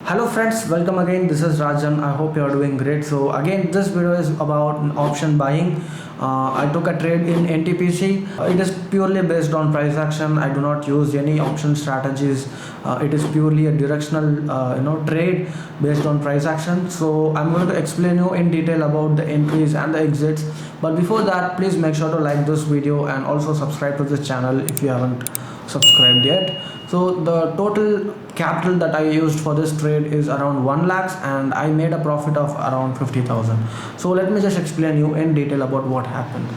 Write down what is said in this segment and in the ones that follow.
Hello friends, welcome again. This is Rajan. I hope you are doing great. So again, this video is about option buying. I took a trade in NTPC. It is purely based on price action. I do not use any option strategies. It is purely a directional, trade based on price action. So I'm going to explain you in detail about the entries and the exits. But before that, please make sure to like this video and also subscribe to this channel if you haven't subscribed yet. So the total capital that I used for this trade is around 1 lakhs and I made a profit of around 50,000. So let me just explain you in detail about what happened.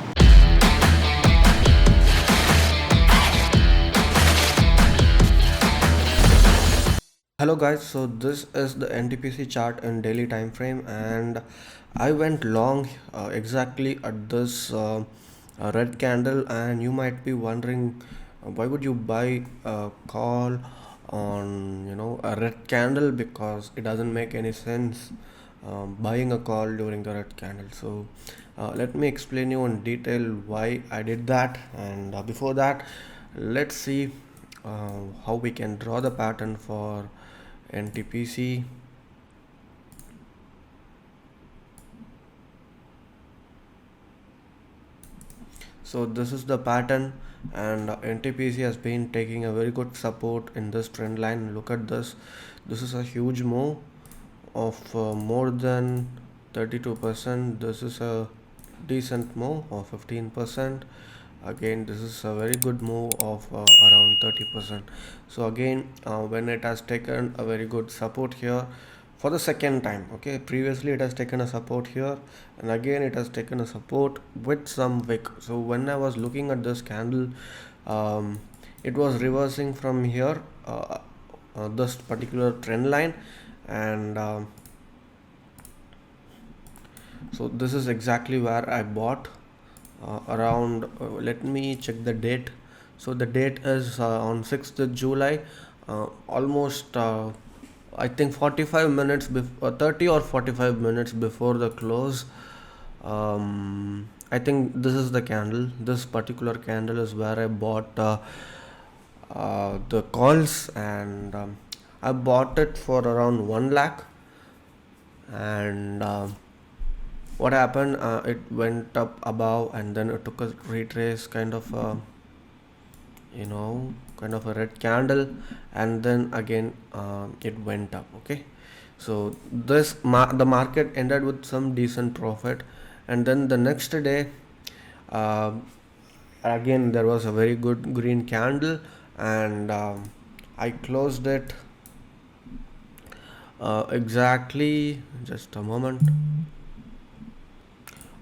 Hello guys, so this is the NTPC chart in daily time frame and I went long exactly at this red candle, and you might be wondering why would you buy a call on a red candle, because it doesn't make any sense buying a call during the red candle. So let me explain you in detail why I did that, and before that let's see how we can draw the pattern for NTPC. So this is the pattern, and NTPC has been taking a very good support in this trend line. Look at this. This is a huge move of more than 32%. This is a decent move of 15%. Again, this is a very good move of around 30%. So again, when it has taken a very good support here for the second time, okay, previously it has taken a support here and again it has taken a support with some wick. So when I was looking at this candle, it was reversing from here, this particular trend line, and so this is exactly where I bought around let me check the date. So the date is on 6th July, almost I think 45 minutes before, 30 or 45 minutes before the close. I think this is the candle. This particular candle is where I bought the calls, and I bought it for around 1 lakh. And what happened, it went up above and then it took a retrace, kind of a red candle, and then again it went up. Okay, so the market ended with some decent profit, and then the next day uh, again there was a very good green candle, and I closed it exactly, just a moment.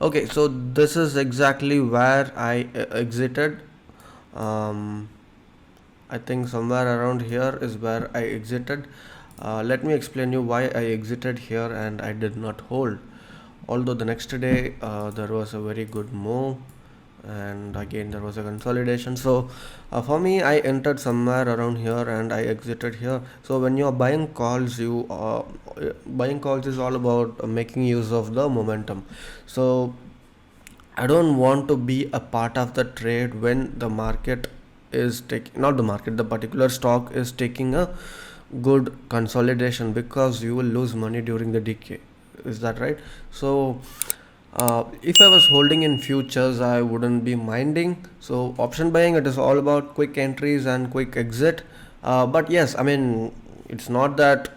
Okay, so this is exactly where I exited. um, I think somewhere around here is where I exited. Let me explain you why I exited here and I did not hold. Although the next day there was a very good move, and again there was a consolidation. So for me, I entered somewhere around here and I exited here. So when you are buying calls, buying calls is all about making use of the momentum. So I don't want to be a part of the trade when the market is taking, not the market, the particular stock is taking a good consolidation, because you will lose money during the decay. Is that right? So if I was holding in futures, I wouldn't be minding. So option buying, it is all about quick entries and quick exit. But yes, I mean, it's not that,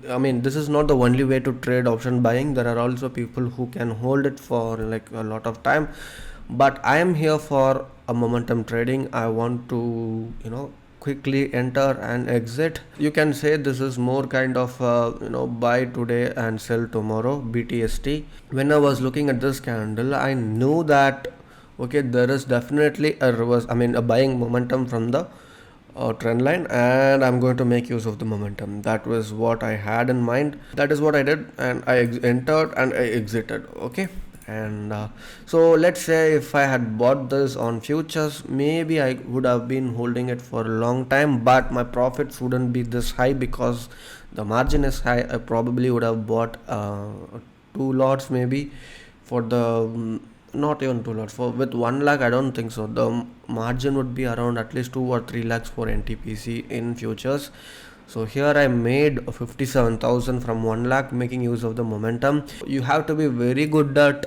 I mean, this is not the only way to trade option buying. There are also people who can hold it for like a lot of time. But I am here for a momentum trading. I want to, quickly enter and exit. You can say this is more kind of, buy today and sell tomorrow, BTST. When I was looking at this candle, I knew that, okay, there is definitely a reverse, I mean, a buying momentum from the trend line, and I'm going to make use of the momentum. That was what I had in mind. That is what I did, and I entered and I exited. Okay, and so let's say if I had bought this on futures, maybe I would have been holding it for a long time, but my profits wouldn't be this high because the margin is high. I probably would have bought two lots maybe for the not even 2 lots. For with 1 lakh, I don't think so. The margin would be around at least 2 or 3 lakhs for NTPC in futures. So here I made 57,000 from 1 lakh, making use of the momentum. You have to be very good at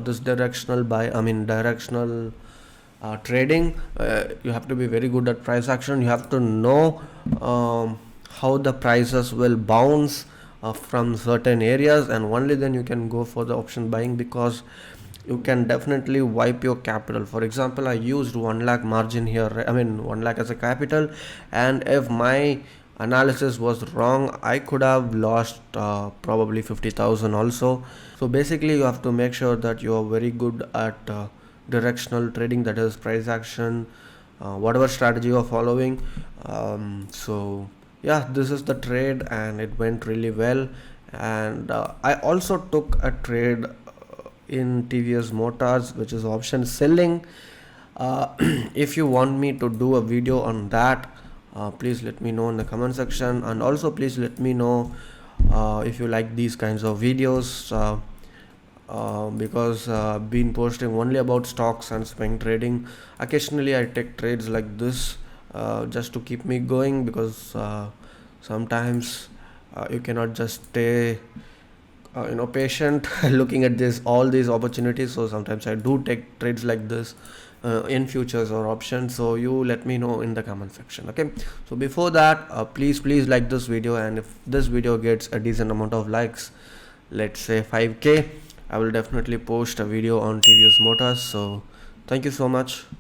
this directional buy, I mean directional trading. You have to be very good at price action. You have to know how the prices will bounce from certain areas, and only then you can go for the option buying, because you can definitely wipe your capital. For example, I used 1 lakh margin here, I mean 1 lakh as a capital, and if my analysis was wrong, I could have lost probably 50,000 also. So basically you have to make sure that you are very good at directional trading, that is price action, whatever strategy you are following. So yeah, this is the trade and it went really well. And I also took a trade in TVS Motors, which is option selling. If you want me to do a video on that, please let me know in the comment section, and also please let me know if you like these kinds of videos, because I've been posting only about stocks and swing trading. Occasionally I take trades like this just to keep me going, because sometimes you cannot just stay patient looking at this all these opportunities. So sometimes I do take trades like this in futures or options. So you let me know in the comment section. Okay, so before that, please like this video, and if this video gets a decent amount of likes, let's say 5k, I will definitely post a video on TVS Motors. So thank you so much.